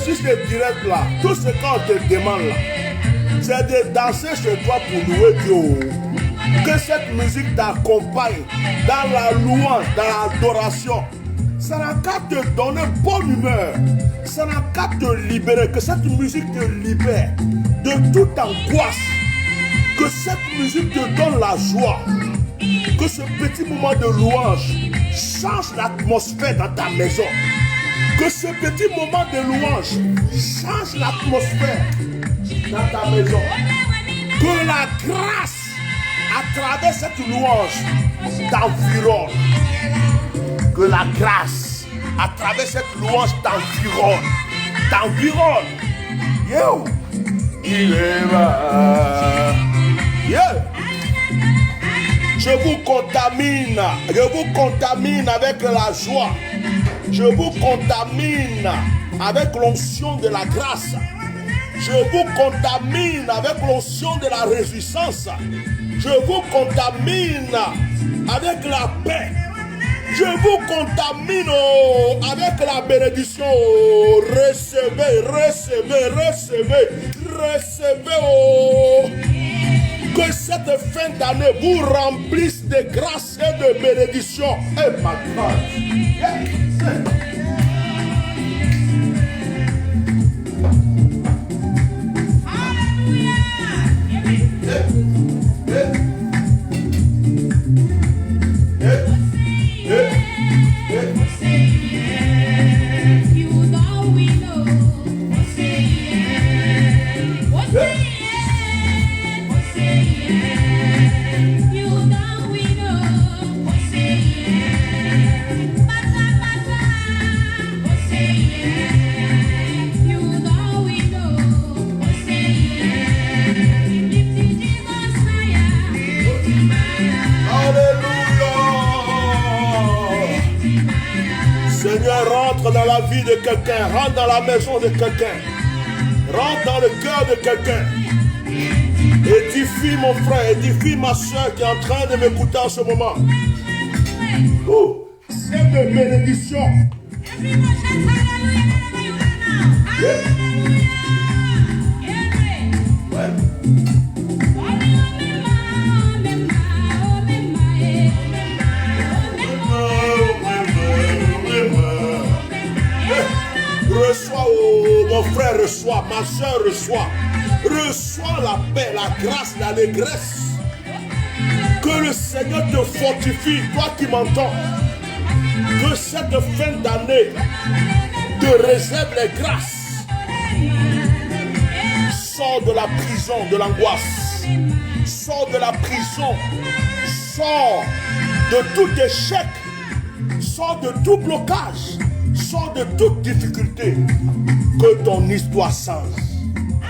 Si c'est direct là, tout ce qu'on te demande là, c'est de danser chez toi pour louer Dieu. Que cette musique t'accompagne dans la louange, dans l'adoration. Ça n'a qu'à te donner bonne humeur. Ça n'a qu'à te libérer. Que cette musique te libère de toute angoisse. Que cette musique te donne la joie. Que ce petit moment de louange change l'atmosphère dans ta maison. Que ce petit moment de louange change l'atmosphère dans ta maison. Que la grâce à travers cette louange t'environne. Que la grâce à travers cette louange t'environne. Yo! Il est là. Yeah! Je vous contamine avec la joie. Je vous contamine avec l'onction de la grâce. Je vous contamine avec l'onction de la réjouissance. Je vous contamine avec la paix. Je vous contamine avec la bénédiction. Recevez. Que cette fin d'année vous remplisse de grâce et de bénédiction. Et ma grâce. Rentre dans la vie de quelqu'un, rentre dans la maison de quelqu'un, rentre dans le cœur de quelqu'un. Édifie mon frère, édifie ma soeur qui est en train de m'écouter en ce moment. C'est de bénédiction. Reçois, mon frère, reçois, ma soeur, reçois la paix, la grâce, l'allégresse. Que le Seigneur te fortifie, toi qui m'entends. Que cette fin d'année te réserve les grâces. Sors de la prison de l'angoisse. Sors de la prison. Sors de tout échec. Sors de tout blocage. Sors de toute difficulté. Que ton histoire change.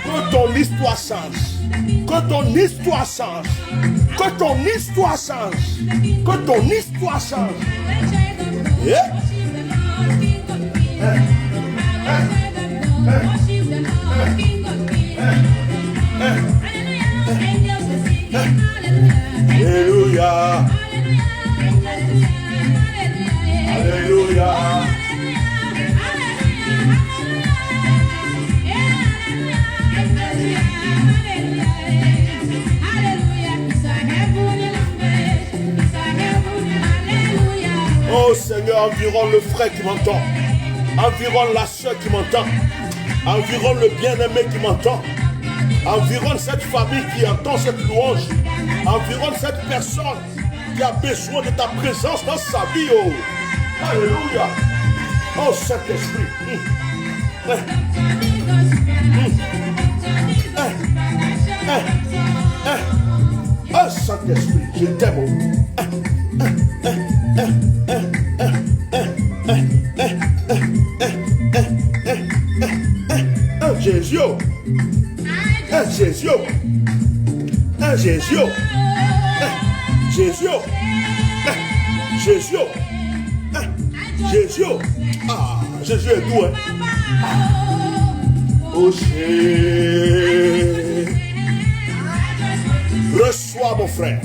Que ton histoire change. Que ton histoire change. Que ton histoire change. Que ton histoire change. Yeah. Alléluia. Alléluia. Oh Seigneur, environne le frère qui m'entend. Environne la soeur qui m'entend. Environne le bien-aimé qui m'entend. Environne cette famille qui entend cette louange. Environne cette personne qui a besoin de ta présence dans sa vie. Oh. Alléluia. Oh Saint-Esprit. Saint-Esprit, je t'aime. Jésus. Jésus. Jésus. Jésus. Jésus. Jésus. Ah, Jésus est doux. Oh, reçois mon frère.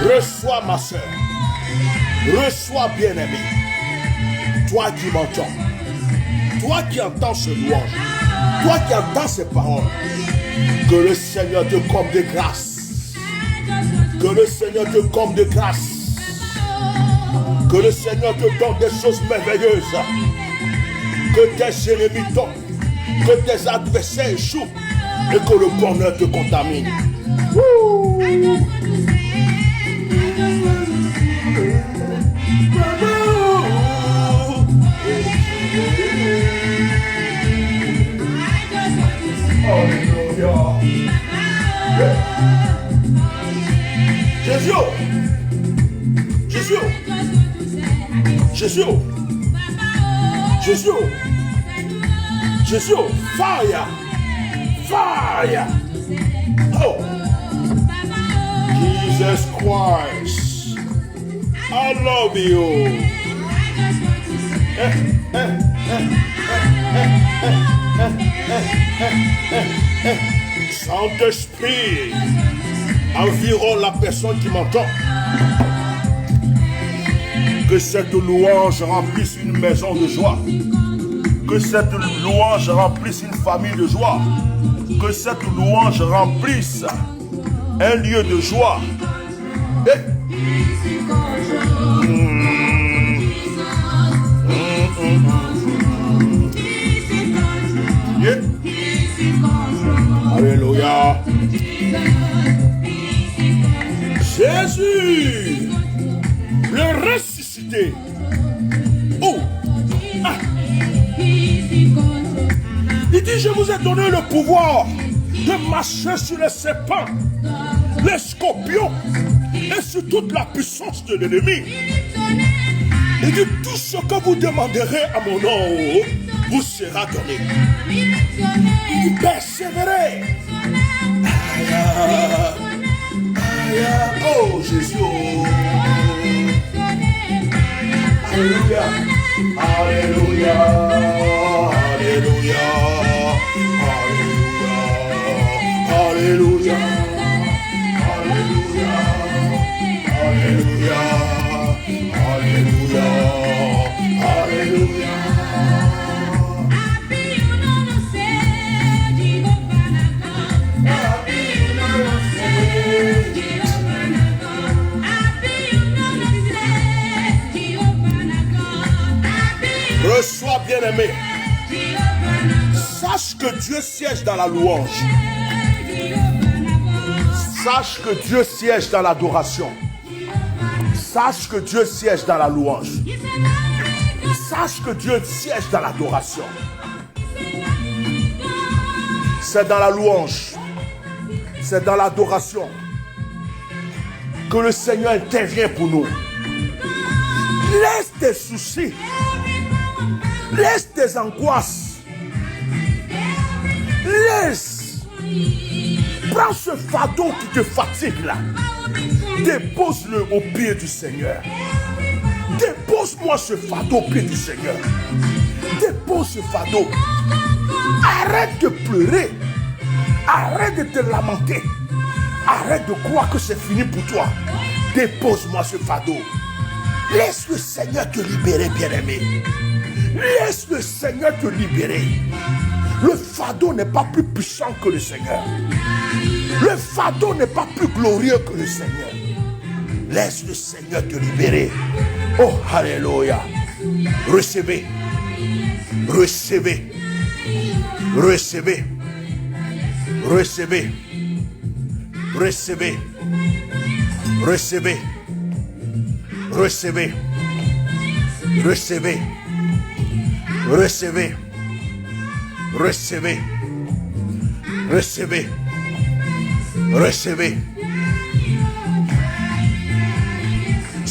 Reçois ma soeur. Reçois bien-aimé. Toi qui m'entends. Toi qui entends ce louange. Toi qui entends ces paroles. Que le Seigneur te comble de grâce. Que le Seigneur te comble de grâce. Que le Seigneur te donne des choses merveilleuses. Que tes ennemis tombent. Que tes adversaires échouent. Et que le bonheur te contamine. Jésus. Jésus. Jésus. Jésus. Jésus. Fire. Fire. Oh. Jesus Christ. I love you. Saint-Esprit, environ la personne qui m'entend. Que cette louange remplisse une maison de joie. Que cette louange remplisse une famille de joie. Que cette louange remplisse un lieu de joie. Alléluia. Jésus, le ressuscité. Oh. Ah. Il dit, je vous ai donné le pouvoir de marcher sur les serpents, les scorpions et sur toute la puissance de l'ennemi. Il dit, tout ce que vous demanderez à mon nom vous sera donné. Il dit, persévérez. Oh Jésus. Alléluia. Alléluia. Alléluia. Alléluia. Alléluia. Alléluia. Alléluia. Alléluia. Reçois, bien-aimé. Sache que Dieu siège dans la louange. Sache que Dieu siège dans l'adoration. Sache que Dieu siège dans la louange. Sache que Dieu siège dans l'adoration. C'est dans la louange. C'est dans l'adoration que le Seigneur intervient pour nous. Laisse tes soucis. Laisse tes angoisses. Laisse. Prends ce fardeau qui te fatigue là. Dépose-le au pied du Seigneur. Dépose-moi ce fardeau au pied du Seigneur. Dépose ce fardeau. Arrête de pleurer. Arrête de te lamenter. Arrête de croire que c'est fini pour toi. Dépose-moi ce fardeau. Laisse le Seigneur te libérer, bien-aimé. Laisse le Seigneur te libérer. Le fardeau n'est pas plus puissant que le Seigneur. Le fardeau n'est pas plus glorieux que le Seigneur. Laisse le Seigneur te libérer. Oh, alléluia. Recevez. Recevez. Recevez. Recevez. Recevez. Recevez. Recevez. Recevez. Recevez. Recevez. Recevez. Recevez.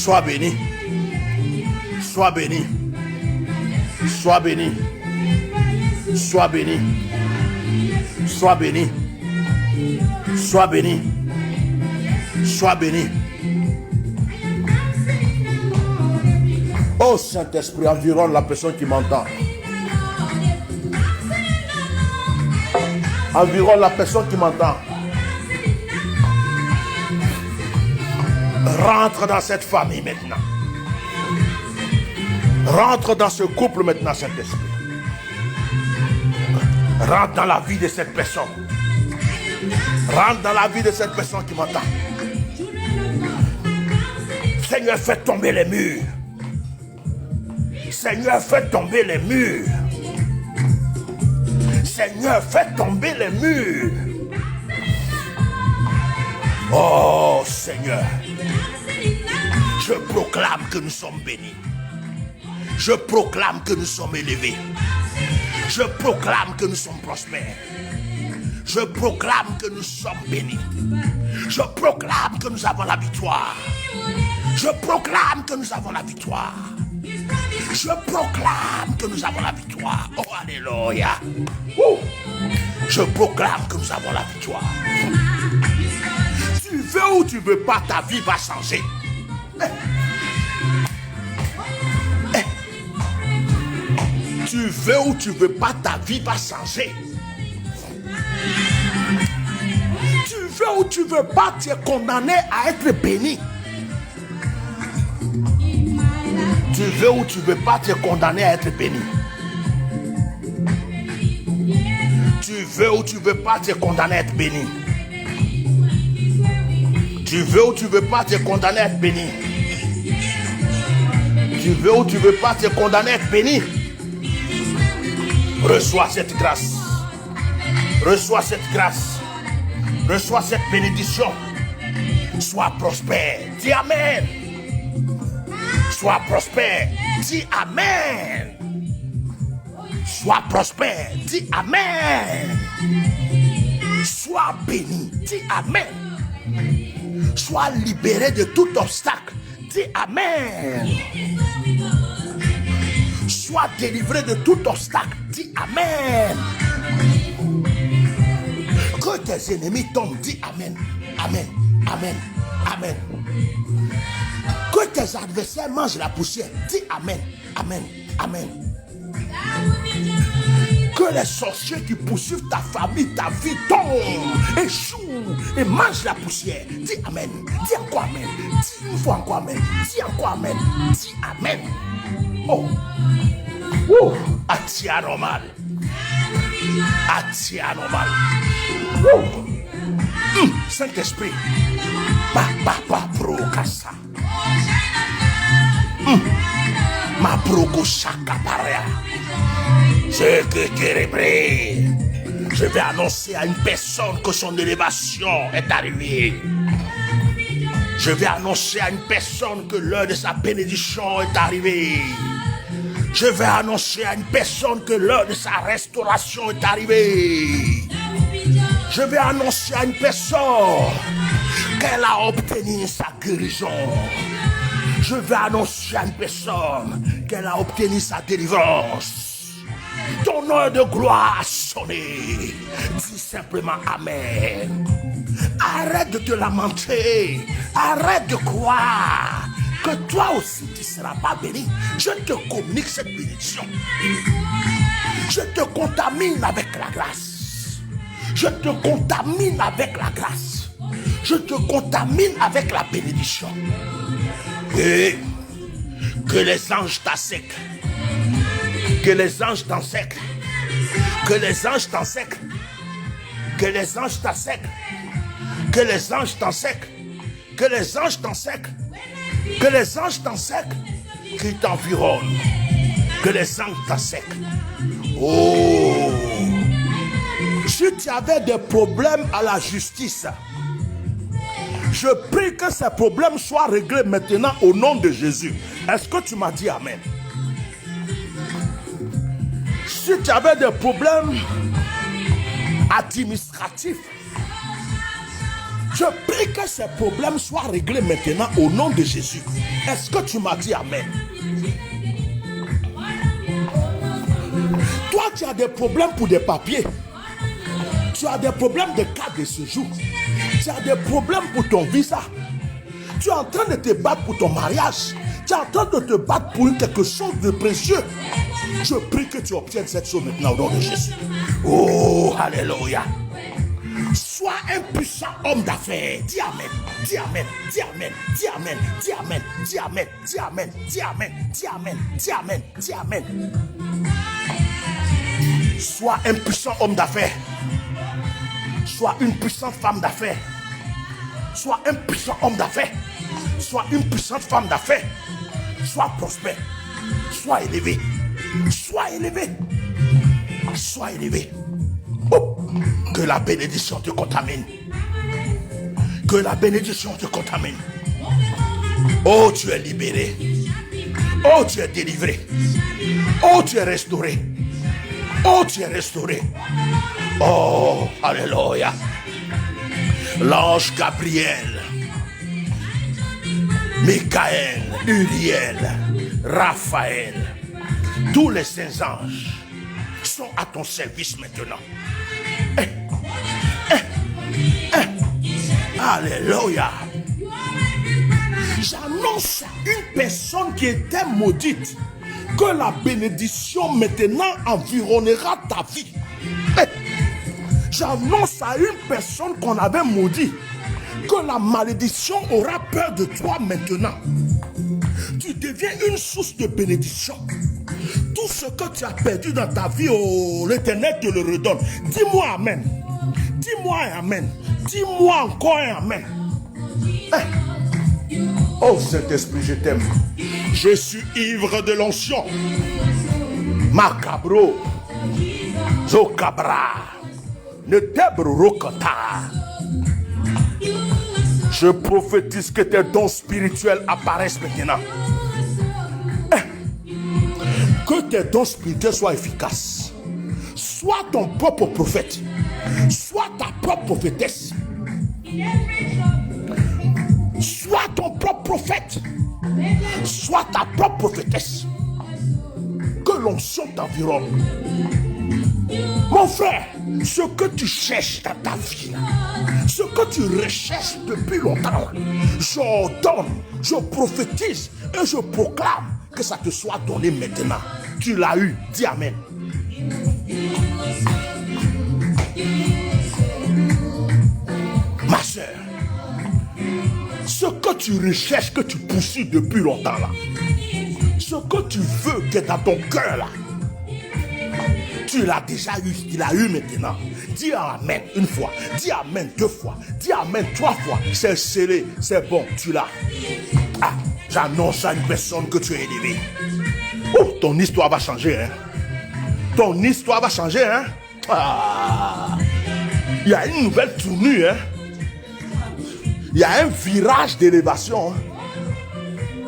Sois béni. Sois béni. Sois béni. Sois béni. Sois béni. Sois béni. Sois béni. Oh Saint-Esprit, environne la personne qui m'entend. Environne la personne qui m'entend. Rentre dans cette famille maintenant. Rentre dans ce couple maintenant, Saint-Esprit. Rentre dans la vie de cette personne. Rentre dans la vie de cette personne qui m'entend. Seigneur, fais tomber les murs. Seigneur, fais tomber les murs. Seigneur, fais tomber les murs. Oh Seigneur, je proclame que nous sommes bénis. Je proclame que nous sommes élevés. Je proclame que nous sommes prospères. Je proclame que nous sommes bénis. Je proclame que nous avons la victoire. Je proclame que nous avons la victoire. Je proclame que nous avons la victoire. Oh, alléluia. Je proclame que nous avons la victoire. Tu veux ou tu veux pas, ta vie va changer. Tu veux ou tu veux pas, ta vie va changer. Tu veux ou tu veux pas, tu es condamné à être béni. Tu veux ou tu veux pas, tu es condamné à être béni. Tu veux ou tu veux pas, tu es condamné à être béni. Tu veux ou tu veux pas, tu es condamné à être béni. Tu veux ou tu veux pas, tu es condamné à être béni. Reçois cette grâce. Reçois cette grâce. Reçois cette bénédiction. Sois prospère. Dis Amen. Sois prospère. Dis Amen. Sois prospère. Dis Amen. Sois béni. Dis Amen. Sois libéré de tout obstacle. Dis Amen. Sois délivré de tout obstacle. Dis Amen. Que tes ennemis tombent. Dis Amen. Amen. Amen. Amen. Que tes adversaires mangent la poussière. Dis Amen. Amen. Amen. Que les sorciers qui poursuivent ta famille, ta vie tombent, échouent et mangent la poussière. Dis Amen. Dis encore Amen. Dis une fois encore Amen. Dis encore Amen. Dis Amen. Oh. Atia normal. Atia normal. Saint-Esprit. Papa procassa. Ma proco chaka paria. Ce que tu je vais annoncer à une personne que son élévation est arrivée. Je vais annoncer à une personne que l'heure de sa bénédiction est arrivée. Je vais annoncer à une personne que l'heure de sa restauration est arrivée. Je vais annoncer à une personne qu'elle a obtenu sa guérison. Je vais annoncer à une personne qu'elle a obtenu sa délivrance. Ton heure de gloire a sonné. Dis simplement Amen. Arrête de te lamenter. Arrête de croire que toi aussi tu ne seras pas béni. Je te communique cette bénédiction. Je te contamine avec la grâce. Je te contamine avec la grâce. Je te contamine avec la bénédiction. Et que les anges t'assèquent. Que les anges t'ensèquent. Que les anges t'ensèquent. Que les anges t'assèquent. Que les anges t'ensèquent. Que les anges t'ensèquent. Que les anges t'ensèquent. Qui t'environnent. Que les anges t'ensèquent. Oh! Si tu avais des problèmes à la justice, je prie que ces problèmes soient réglés maintenant au nom de Jésus. Est-ce que tu m'as dit Amen? Si tu avais des problèmes administratifs, Je prie que ces problèmes soient réglés maintenant au nom de Jésus. Est-ce que tu m'as dit amen? Toi, tu as des problèmes pour des papiers. Tu as des problèmes de carte de séjour. Tu as des problèmes pour ton visa. Tu es en train de te battre pour ton mariage. Tu es en train de te battre pour quelque chose de précieux. Je prie que tu obtiennes cette chose maintenant au nom de Jésus. Oh, alléluia. Sois un puissant homme d'affaires. Dis amen. Dis amen. Dis amen. Dis amen. Dis amen. Dis amen. Dis amen. Dis amen. Dis amen. Dis amen. Dis amen. Sois un puissant homme d'affaires. Sois une puissante femme d'affaires. Sois un puissant homme d'affaires. Sois une puissante femme d'affaires. Sois prospère. Sois élevé. Sois élevé. Sois élevé. Oh, que la bénédiction te contamine. Que la bénédiction te contamine. Oh, tu es libéré. Oh, tu es délivré. Oh, tu es restauré. Oh, tu es restauré. Oh, alléluia. L'ange Gabriel, Michael, Uriel, Raphaël, tous les saints anges sont à ton service maintenant. Alléluia. J'annonce à une personne qui était maudite que la bénédiction maintenant environnera ta vie. J'annonce à une personne qu'on avait maudit que la malédiction aura peur de toi maintenant. Tu deviens une source de bénédiction. Tout ce que tu as perdu dans ta vie, oh, l'Éternel te le redonne. Dis-moi amen. Dis-moi amen. Dis-moi encore un amen. Oh Saint-Esprit, je t'aime. Je suis ivre de l'onction. Macabro. Zokabra. Je prophétise que tes dons spirituels apparaissent maintenant. Que tes dons spirituels soient efficaces. Sois ton propre prophète. Sois ta propre prophétesse. Sois ton propre prophète. Sois ta propre prophétesse. Que l'onction t'environne. Mon frère, ce que tu cherches dans ta vie, ce que tu recherches depuis longtemps, j'ordonne, je prophétise et je proclame que ça te soit donné maintenant. Tu l'as eu, dis amen. Ma soeur, ce que tu recherches, que tu poursuis depuis longtemps là, ce que tu veux qui est dans ton cœur là, tu l'as déjà eu, tu l'as eu maintenant. Dis amen une fois, dis amen deux fois, dis amen trois fois. C'est scellé, c'est bon, tu l'as. Ah, j'annonce à une personne que tu es élevé. Oh, ton histoire va changer, hein. Ton histoire va changer, hein. Ah, il y a une nouvelle tournure, hein. Il y a un virage d'élévation, hein.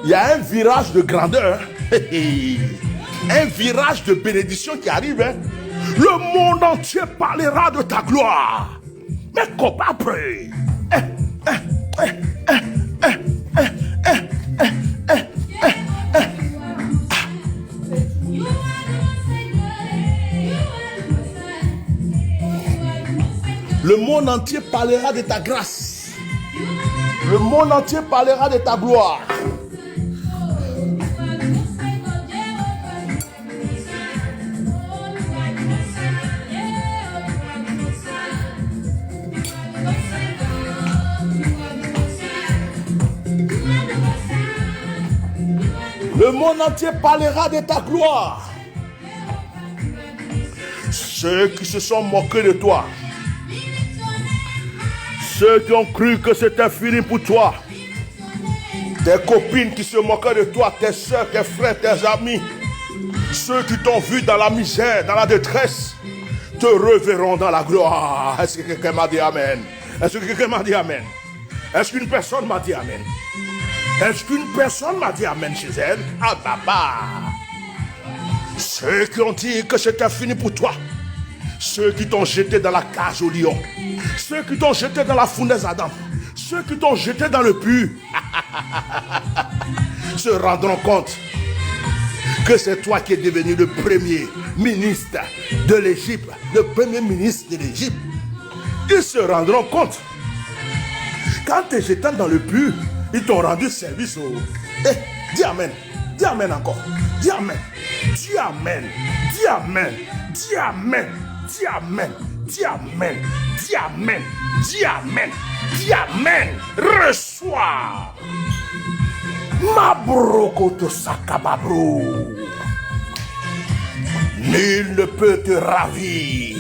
Il y a un virage de grandeur, hein. Un virage de bénédiction qui arrive, hein. Le monde entier parlera de ta gloire. Mais comment après? Le monde entier parlera de ta grâce. Le monde entier parlera de ta gloire. Le monde entier parlera de ta gloire. Ceux qui se sont moqués de toi, ceux qui ont cru que c'était fini pour toi, tes copines qui se moquaient de toi, tes soeurs, tes frères, tes amis, ceux qui t'ont vu dans la misère, dans la détresse, te reverront dans la gloire. Est-ce que quelqu'un m'a dit amen? Est-ce que quelqu'un m'a dit amen? Est-ce qu'une personne m'a dit amen? Est-ce qu'une personne m'a dit amen chez elle? Ah papa. Ceux qui ont dit que c'était fini pour toi, ceux qui t'ont jeté dans la cage au lion, ceux qui t'ont jeté dans la fournaise Adam, ceux qui t'ont jeté dans le puits se rendront compte que c'est toi qui es devenu le premier ministre de l'Égypte, le premier ministre de l'Égypte. Ils se rendront compte. Quand tu es jeté dans le puits, ils t'ont rendu service. Dis Amen. Dis Amen encore. Dis Amen. Dis Amen. Dis Amen. Dis Amen. Dis Amen. Dis Amen. Dis Amen. Dis Amen. Dis Amen. Reçois. Mabrokoto sakababro. Nul ne peut te ravir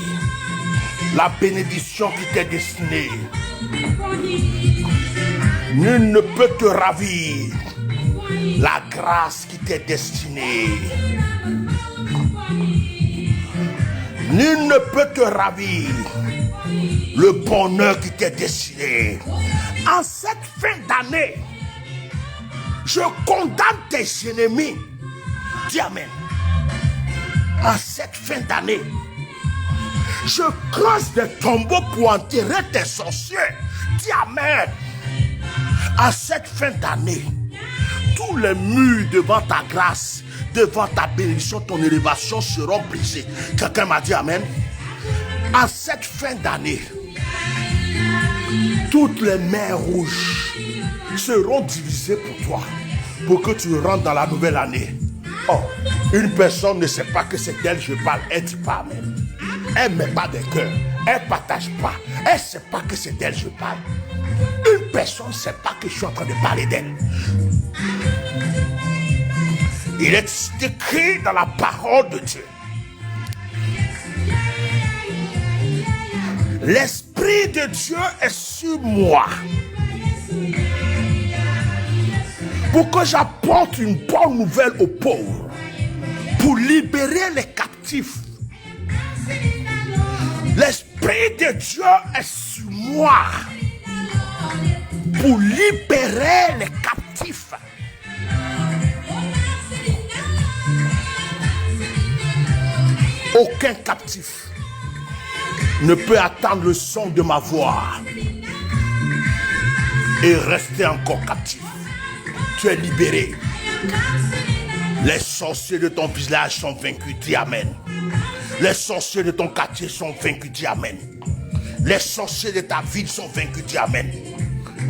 la bénédiction qui t'est destinée. Nul ne peut te ravir la grâce qui t'est destinée. Nul ne peut te ravir le bonheur qui t'est destiné. En cette fin d'année, je condamne tes ennemis. Dis Amen. En cette fin d'année, je creuse des tombeaux pour enterrer tes sorciers. Dis Amen. En cette fin d'année, tous les murs devant ta grâce, devant ta bénédiction, ton élévation seront brisés. Quelqu'un m'a dit Amen. En cette fin d'année, toutes les mers rouges seront divisées pour toi, pour que tu rentres dans la nouvelle année. Oh, une personne ne sait pas que c'est d'elle que je parle, elle ne dit pas Amen. Elle ne met pas de cœur, elle ne partage pas, elle ne sait pas que c'est d'elle que je parle. Une personne ne sait pas que je suis en train de parler d'elle. Il est écrit dans la parole de Dieu. L'Esprit de Dieu est sur moi pour que j'apporte une bonne nouvelle aux pauvres, pour libérer les captifs. L'Esprit de Dieu est sur moi pour libérer les captifs. Aucun captif ne peut attendre le son de ma voix et rester encore captif. Tu es libéré. Les sorciers de ton village sont vaincus. Dis Amen. Les sorciers de ton quartier sont vaincus. Dis Amen. Les sorciers de ta ville sont vaincus. Dis Amen.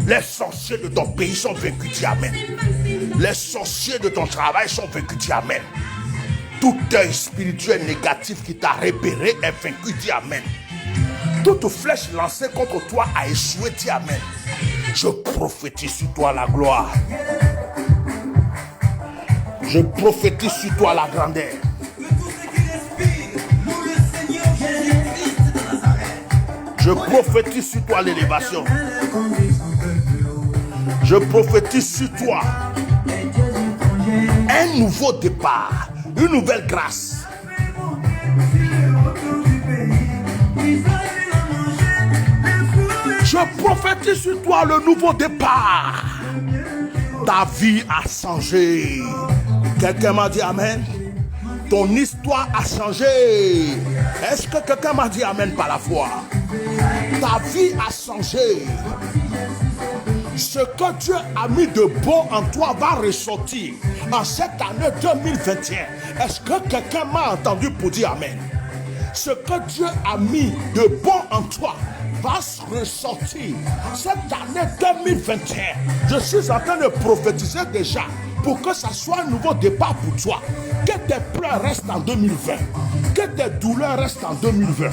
Les sorciers de ton pays sont vaincus. Dis Amen. Les sorciers de ton travail sont vaincus. Dis Amen. Tout œil spirituel négatif qui t'a repéré est vaincu. Dis Amen. Toute flèche lancée contre toi a échoué. Dis Amen. Je prophétise sur toi la gloire. Je prophétise sur toi la grandeur. Je prophétise sur toi l'élévation. Je prophétise sur toi un nouveau départ, une nouvelle grâce. Je prophétise sur toi le nouveau départ. Ta vie a changé. Quelqu'un m'a dit Amen. Ton histoire a changé. Est-ce que quelqu'un m'a dit Amen par la foi? Ta vie a changé. Ce que Dieu a mis de bon en toi va ressortir en cette année 2021. Est-ce que quelqu'un m'a entendu pour dire Amen? Ce que Dieu a mis de bon en toi va ressortir cette année 2021. Je suis en train de prophétiser déjà pour que ça soit un nouveau départ pour toi. Que tes pleurs restent en 2020. Que tes douleurs restent en 2020.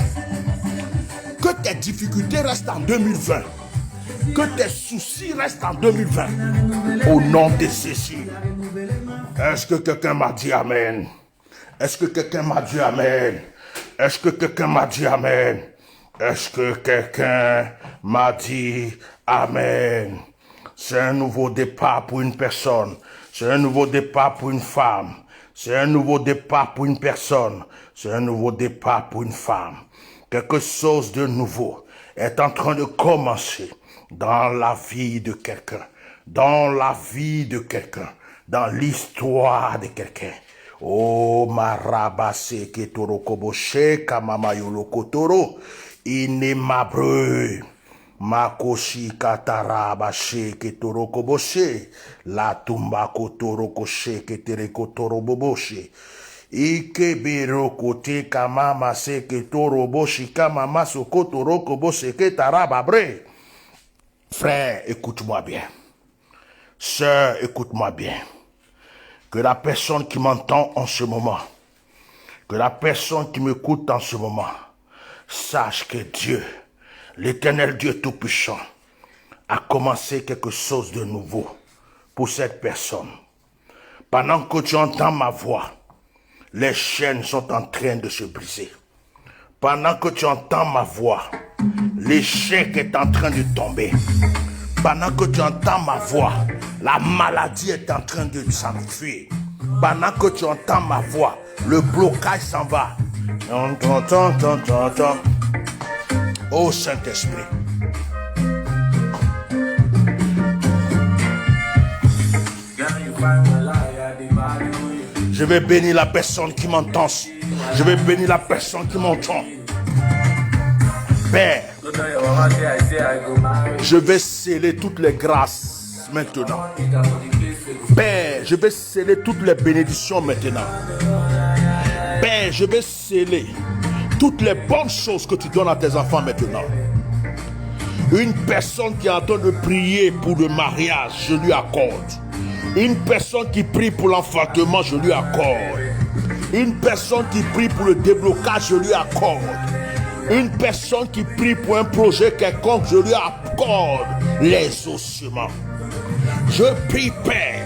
Que tes difficultés restent en 2020. Que tes soucis restent en 2020. Au nom de Jésus. Est-ce que quelqu'un m'a dit Amen? Est-ce que quelqu'un m'a dit Amen? Est-ce que quelqu'un m'a dit Amen? Est-ce que quelqu'un m'a dit Amen? C'est un nouveau départ pour une personne. C'est un nouveau départ pour une femme. C'est un nouveau départ pour une personne. C'est un nouveau départ pour une femme. Quelque chose de nouveau est en train de commencer dans la vie de quelqu'un. Dans la vie de quelqu'un. Dans l'histoire de quelqu'un. Oh, marabase ketoro koboshe kamamayolo kotoro. Inemabreux. Makoshi kataraba she ketoroko boshe. La tumba kotoroko she ketereko toroboboshe. Ike biroko te kamama se ketoro boshi kamama sokoto roko boshe ketaraba bre. Frère, écoute-moi bien. Sœur, écoute-moi bien. Que la personne qui m'entend en ce moment, que la personne qui m'écoute en ce moment, sache que Dieu, l'Éternel Dieu Tout-Puissant, a commencé quelque chose de nouveau pour cette personne. Pendant que tu entends ma voix, les chaînes sont en train de se briser. Pendant que tu entends ma voix, l'échec est en train de tomber. Pendant que tu entends ma voix, la maladie est en train de s'enfuir. Pendant que tu entends ma voix, le blocage s'en va. Oh Saint-Esprit. Je vais bénir la personne qui m'entend. Je vais bénir la personne qui m'entend. Père, je vais sceller toutes les grâces maintenant. Père, je vais sceller toutes les bénédictions maintenant. Père, je vais sceller toutes les bonnes choses que tu donnes à tes enfants maintenant. Une personne qui est en train de prier pour le mariage, je lui accorde. Une personne qui prie pour l'enfantement, je lui accorde. Une personne qui prie pour le déblocage, je lui accorde. Une personne qui prie pour un projet quelconque, je lui accorde l'exaucement. Je prie, Père,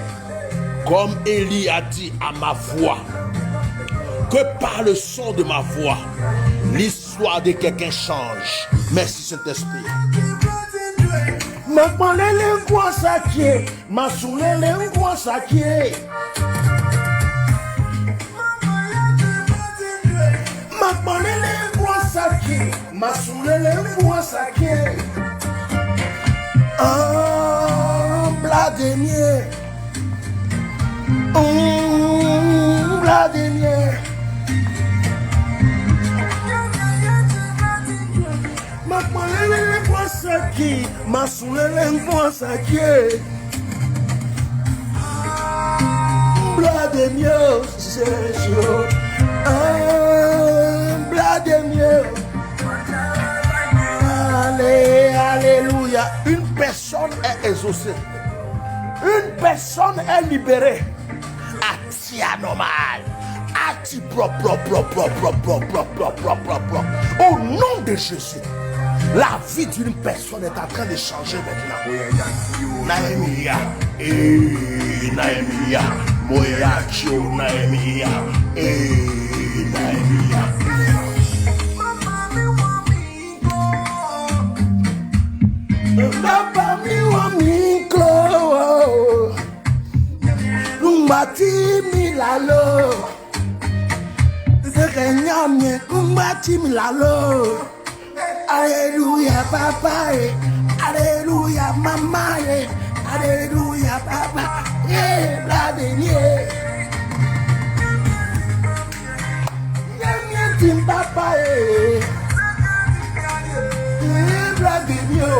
comme Élie a dit à ma voix, que par le son de ma voix, l'histoire de quelqu'un change. Merci Saint-Esprit. Vladimir, Vladimir. Vladimir, Sergio, Vladimir. Alléluia. Une personne est exaucée. Une personne est libérée. Ati anormal. Ati propre. Au nom de Jésus, la vie d'une personne est en train de changer maintenant. Naemia. Naemia. Moyachio Naemia. Naemia. Papa mi wa mi klo, lumbati mi lalo, zekenya mi lumbati mi lalo. Alléluia papa, alléluia mama, alléluia papa, Vladimir. Nyamie tim papa, Vladimir.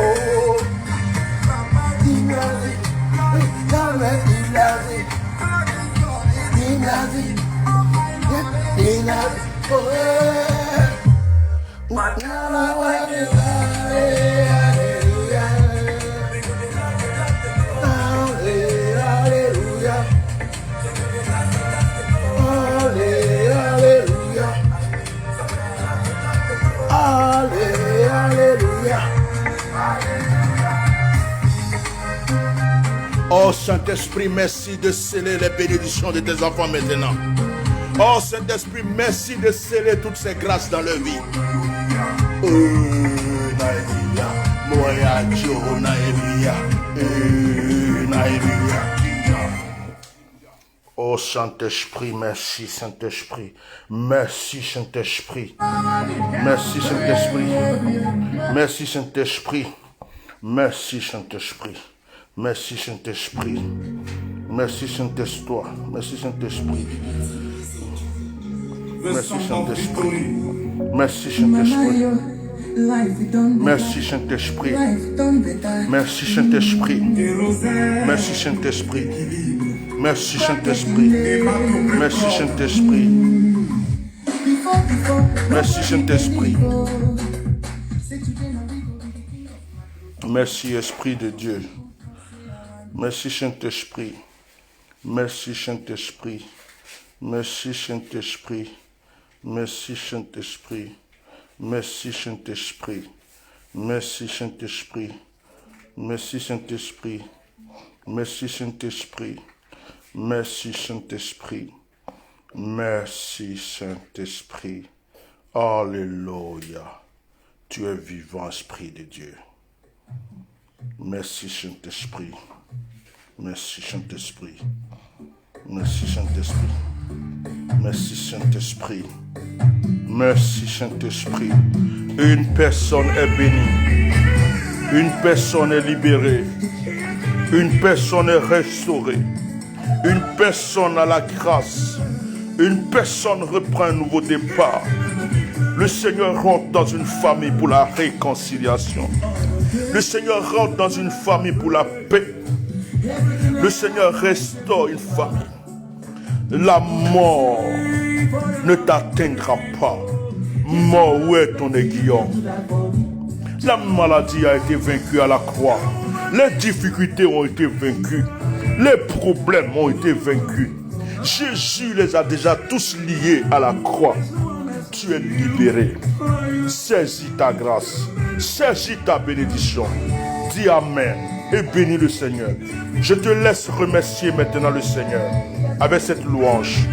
Oh Saint-Esprit, merci de sceller les bénédictions de tes enfants maintenant. Oh Saint-Esprit, merci de sceller toutes ces grâces dans leur vie. Oh Saint-Esprit, merci Saint-Esprit. Merci Saint-Esprit. Merci Saint-Esprit. Merci Saint-Esprit. Merci Saint-Esprit. Merci Saint-Esprit. Merci Saint-Esprit. Merci Saint-Esprit. Merci Saint-Esprit. Merci Saint-Esprit. Merci Saint-Esprit. Merci Saint-Esprit. Merci Saint-Esprit. Merci Saint-Esprit. Merci Saint-Esprit. Merci Saint-Esprit. Merci Esprit de Dieu. Merci Saint-Esprit. Merci Saint-Esprit. Merci Saint-Esprit. Merci Saint-Esprit. Merci Saint-Esprit. Merci Saint-Esprit. Merci Saint-Esprit. Merci Saint-Esprit. Merci Saint-Esprit. Merci Saint-Esprit. Alléluia. Tu es vivant, Esprit de Dieu. Merci Saint-Esprit. Merci Saint-Esprit. Merci Saint-Esprit. Merci Saint-Esprit. Merci Saint-Esprit. Une personne est bénie. Une personne est libérée. Une personne est restaurée. Une personne a la grâce. Une personne reprend un nouveau départ. Le Seigneur rentre dans une famille pour la réconciliation. Le Seigneur rentre dans une famille pour la paix. Le Seigneur restaure une famille. La mort ne t'atteindra pas. Mort, où est ton aiguillon? La maladie a été vaincue à la croix. Les difficultés ont été vaincues. Les problèmes ont été vaincus. Jésus les a déjà tous liés à la croix. Tu es libéré. Saisis ta grâce. Saisis ta bénédiction. Dis Amen et bénis le Seigneur. Je te laisse remercier maintenant le Seigneur avec cette louange.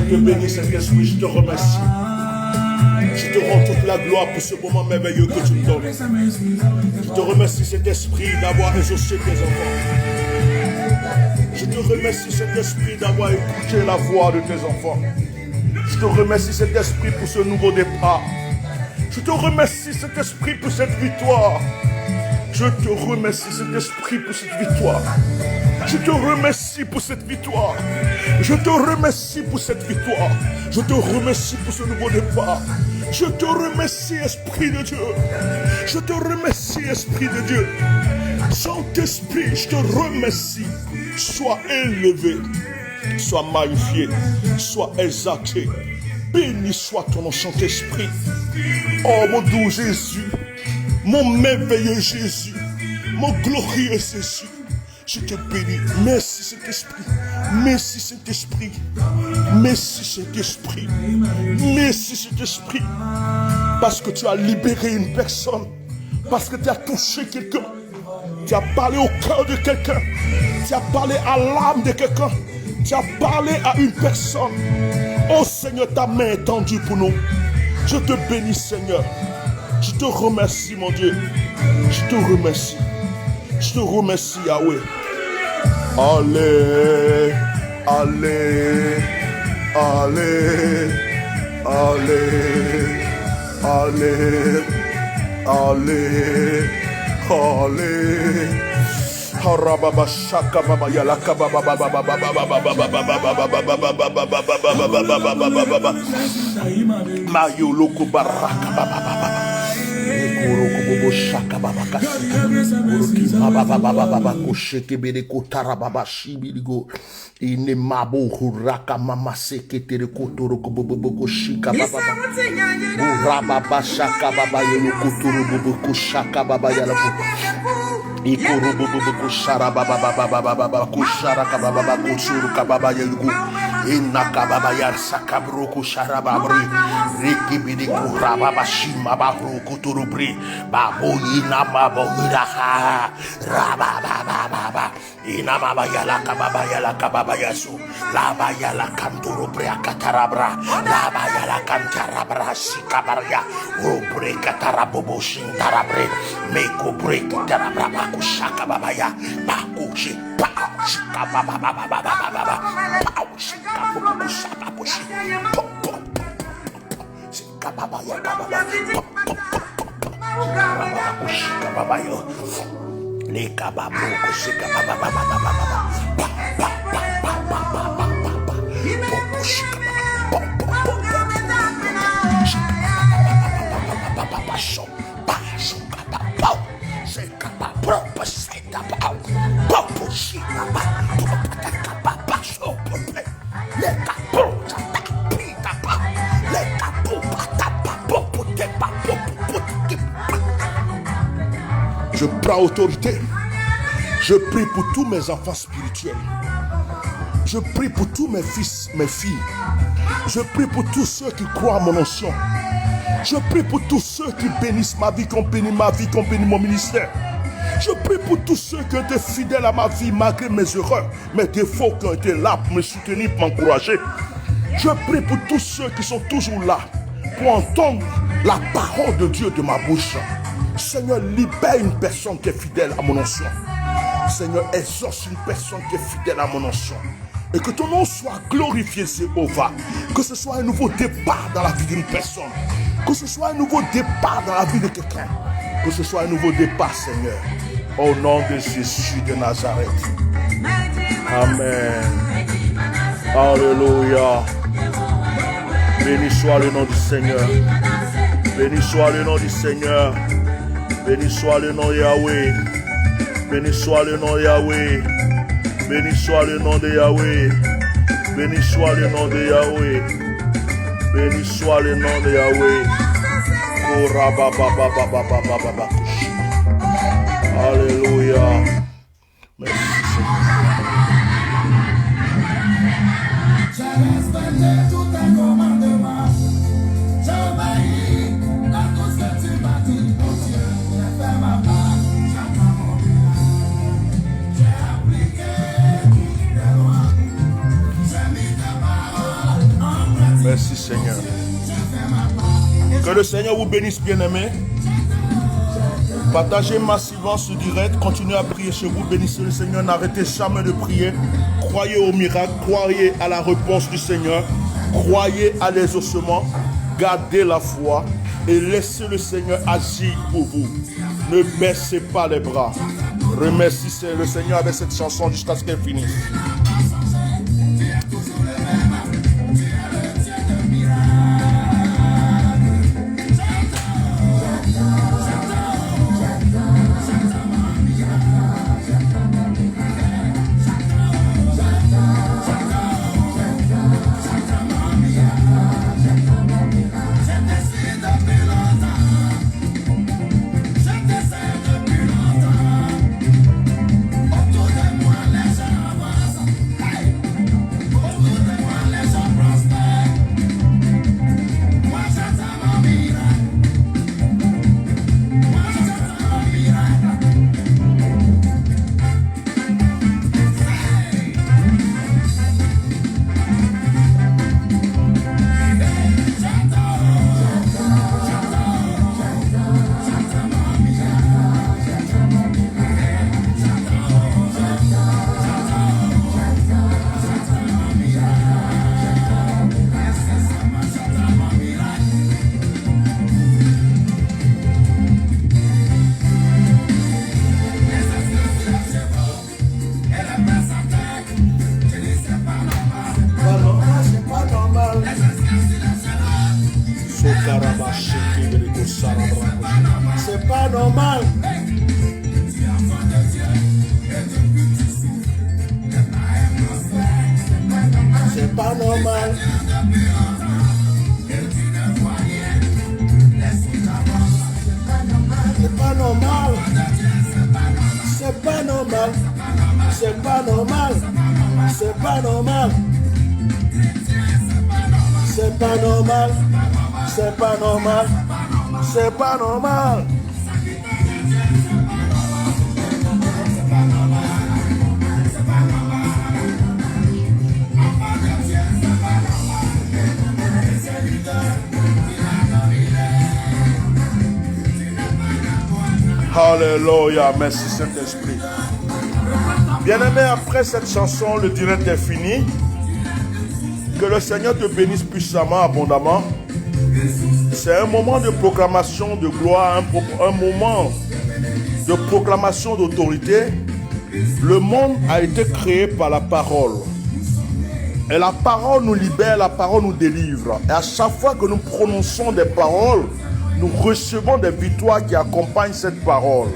Je te bénis, Saint-Esprit, je te remercie. Je te rends toute la gloire pour ce moment merveilleux que tu me donnes. Je te remercie, Saint-Esprit, d'avoir exaucé tes enfants. Je te remercie, Saint-Esprit, d'avoir écouté la voix de tes enfants. Je te remercie, Saint-Esprit, pour ce nouveau départ. Je te remercie, Saint-Esprit, pour cette victoire. Je te remercie, Saint-Esprit, pour cette victoire. Je te remercie pour cette victoire. Je te remercie pour cette victoire. Je te remercie pour ce nouveau départ. Je te remercie, Esprit de Dieu. Je te remercie, Esprit de Dieu. Saint-Esprit, je te remercie. Sois élevé, sois magnifié, sois exalté. Béni soit ton nom, Saint-Esprit. Oh mon doux Jésus, mon merveilleux Jésus, mon glorieux Jésus. Je te bénis. Merci Saint-Esprit. Merci Saint-Esprit. Merci Saint-Esprit. Merci Saint-Esprit. Parce que tu as libéré une personne. Parce que tu as touché quelqu'un. Tu as parlé au cœur de quelqu'un. Tu as parlé à l'âme de quelqu'un. Tu as parlé à une personne. Oh Seigneur, ta main est tendue pour nous. Je te bénis Seigneur. Je te remercie mon Dieu. Je te remercie. Je te remercie, Yahweh. Allez, allez, allez, allez, allez, allez, allez. Harababa shaka baba yalaka baba baba baba baba baba Mayo loko baraka baba baba. Bobo shaka baba kasi baba baba baba kosheke bere kotara baba shibiligo ine mabo huraka mama seketere kotoro bobo koshika baba baba baba shaka baba yelo kotoro bobo koshaka baba yala ikoro bobo koshara baba baba baba koshara baba baba koshuru baba yelo Inakababayar sakabruku sharababri. Riki bidiku rababashima babruku turubri. Babu inamabo iraha. Rababababa. Inamabayala kababayasu. Labayala kanturubri akatarabra. Labayala kantarabra sikabarya. Ubre katarabobo shintarabre. Meko break tarabra bakushaka babaya. Bakushi. Shika baba baba baba baba. Pow shika baba shaka pushi. Pop pop pop. Shika baba ya baba. Pop pop pop. Baba shika baba yo. Leka baba ko shika baba baba baba baba. Pa pa pa pa pa pa pa pa. Pop shika baba. Pop pop pop. Shika baba baba baba baba shop. Pa shika baba. Pow. Shika baba baba shika baba. Pop shika baba. Je prends autorité. Je prie pour tous mes enfants spirituels. Je prie pour tous mes fils, mes filles. Je prie pour tous ceux qui croient à mon onction. Je prie pour tous ceux qui bénissent ma vie, qui ont béni ma vie, qui ont béni mon ministère. Je prie pour tous ceux qui ont été fidèles à ma vie malgré mes erreurs, mes défauts, qui ont été là pour me soutenir, pour m'encourager. Je prie pour tous ceux qui sont toujours là pour entendre la parole de Dieu de ma bouche. Seigneur, libère une personne qui est fidèle à mon onction. Seigneur, exauce une personne qui est fidèle à mon onction. Et que ton nom soit glorifié, Jéhovah. Que ce soit un nouveau départ dans la vie d'une personne. Que ce soit un nouveau départ dans la vie de quelqu'un. Que ce soit un nouveau départ, Seigneur. Au nom de Jésus de Nazareth. Amen. Alléluia. Béni soit le nom du Seigneur. Béni soit le nom du Seigneur. Béni soit le nom de Yahweh. Béni soit le nom de Yahweh. Béni soit le nom de Yahweh. Béni soit le nom de Yahweh. Béni soit le nom de Yahweh. Alléluia. Merci Seigneur. Merci Seigneur. Que le Seigneur vous bénisse, bien-aimés. Partagez massivement ce direct. Continuez à prier chez vous. Bénissez le Seigneur. N'arrêtez jamais de prier. Croyez au miracle. Croyez à la réponse du Seigneur. Croyez à l'exaucement. Gardez la foi. Et laissez le Seigneur agir pour vous. Ne baissez pas les bras. Remerciez le Seigneur avec cette chanson jusqu'à ce qu'elle finisse. C'est pas normal. C'est pas normal. C'est pas normal. C'est pas normal. C'est pas normal. C'est pas normal. C'est pas normal. C'est pas normal. C'est pas normal. Alléluia, merci Saint-Esprit. Bien-aimé, après cette chanson, le direct est fini. Que le Seigneur te bénisse puissamment, abondamment. C'est un moment de proclamation de gloire, un moment de proclamation d'autorité. Le monde a été créé par la parole. Et la parole nous libère, la parole nous délivre. Et à chaque fois que nous prononçons des paroles, nous recevons des victoires qui accompagnent cette parole.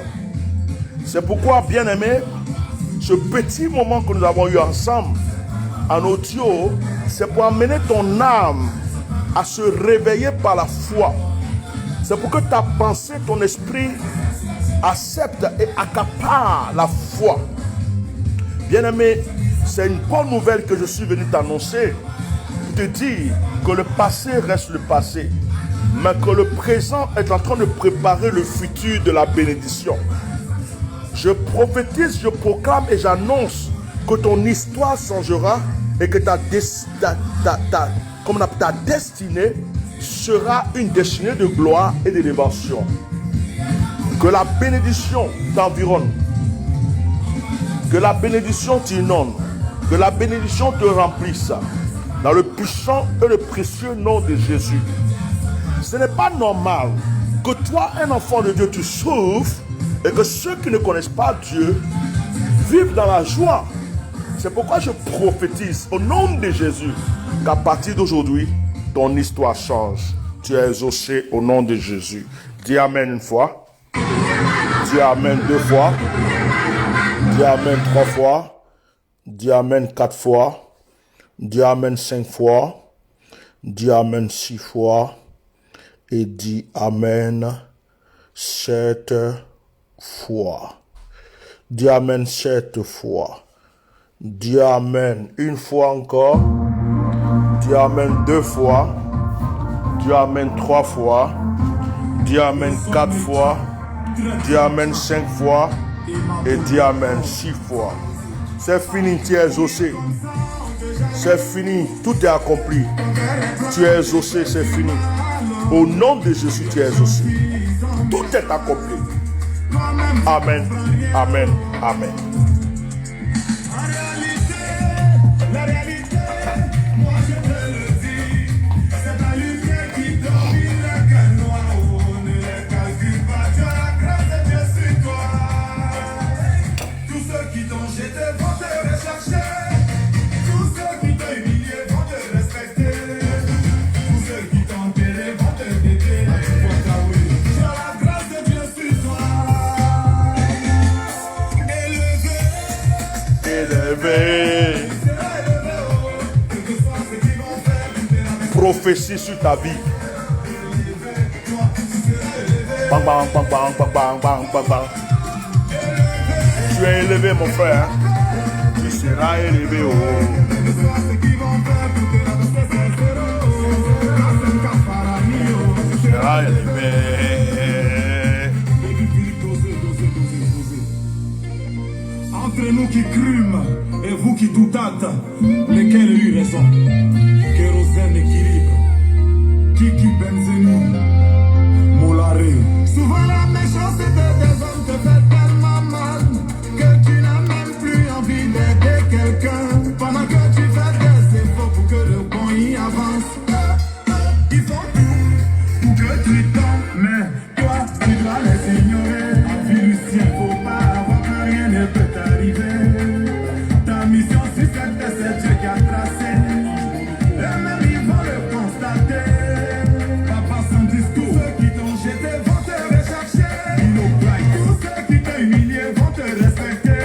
C'est pourquoi, bien-aimé, ce petit moment que nous avons eu ensemble, en audio, c'est pour amener ton âme à se réveiller par la foi. C'est pour que ta pensée, ton esprit accepte et accapare la foi. Bien-aimé, c'est une bonne nouvelle que je suis venu t'annoncer, pour te dire que le passé reste le passé, mais que le présent est en train de préparer le futur de la bénédiction. Je prophétise, je proclame et j'annonce que ton histoire changera et que ta destinée sera une destinée de gloire et d'élévation. Que la bénédiction t'environne, que la bénédiction t'inonde, que la bénédiction te remplisse, dans le puissant et le précieux nom de Jésus. Ce n'est pas normal que toi, un enfant de Dieu, tu souffres et que ceux qui ne connaissent pas Dieu vivent dans la joie. C'est pourquoi je prophétise au nom de Jésus qu'à partir d'aujourd'hui, ton histoire change. Tu es exaucé au nom de Jésus. Dis Amen une fois. Dis Amen 2 fois. Dis Amen 3 fois. Dis Amen 4 fois. Dis Amen 5 fois. Dis Amen 6 fois. Et dis Amen 7 fois. Dis Amen 7 fois. Dis Amen une fois encore. Dis Amen 2 fois. Dis Amen 3 fois. Dis Amen 4 fois. Dis Amen 5 fois. Et dis Amen 6 fois. C'est fini, tu es exaucé. C'est fini, tout est accompli. Tu es exaucé, c'est fini. Au nom de Jésus, tu es exaucé. Tout est accompli. Amen, amen, amen. La réalité, moi je te le dis, c'est ta lumière qui domine le cœur noir. Oh, ne les calcule pas, tu as la grâce de Dieu sur toi. Tous ceux qui t'ont jeté vont te rechercher. Tous ceux qui t'ont humilié vont te respecter. Tous ceux qui t'ont enterré vont te déterrer. Tu as la grâce de Dieu sur toi. Élevé. Prophétie sur ta vie. Bang, bang, bang, bang, bang, bang, bang, bang, bang. Tu es élevé, mon frère. Tu seras élevé. Oh. Tu seras élevé. Entre nous qui crûmes et vous qui doutâtes, lesquels eut raison? Kérosène équilibre, Kiki Benzeni, Molaré. Souvent la méchanceté des hommes te fait tellement mal que tu n'as même plus envie d'aider quelqu'un. Pendant que tu fais des efforts pour que le bon y avance, ils font tout pour que tu tombes, mais toi tu dois les ignorer. En vie Lucien, faut pas avoir que rien ne peut t'arriver. Ta mission sur cette terre, c'est Dieu qui a tracé. Et même ils vont le constater. Papa sans discours, ceux qui t'ont jeté vont te rechercher. Tous ceux qui t'ont humilié vont te respecter.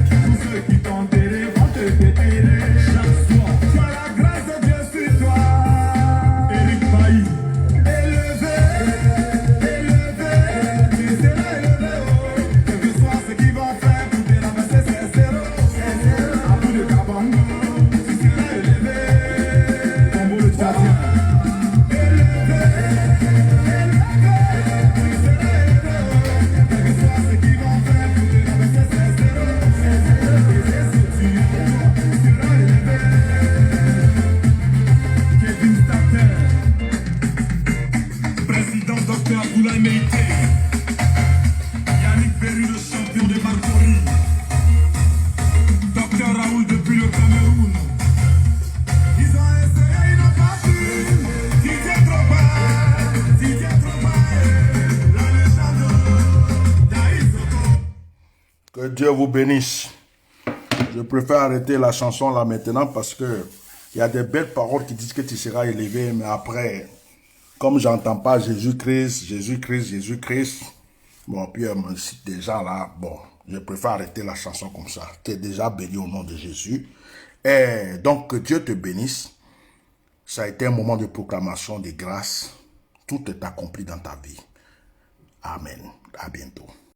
Tous ceux qui t'ont enterré vont te Que Dieu vous bénisse. Je préfère arrêter la chanson là maintenant parce que il y a des belles paroles qui disent que tu seras élevé, mais après, comme j'entends pas Jésus-Christ, Jésus-Christ, Jésus-Christ, bon, puis elle me cite déjà là, bon, je préfère arrêter la chanson comme ça. Tu es déjà béni au nom de Jésus. Et donc, que Dieu te bénisse. Ça a été un moment de proclamation de grâce. Tout est accompli dans ta vie. Amen. À bientôt.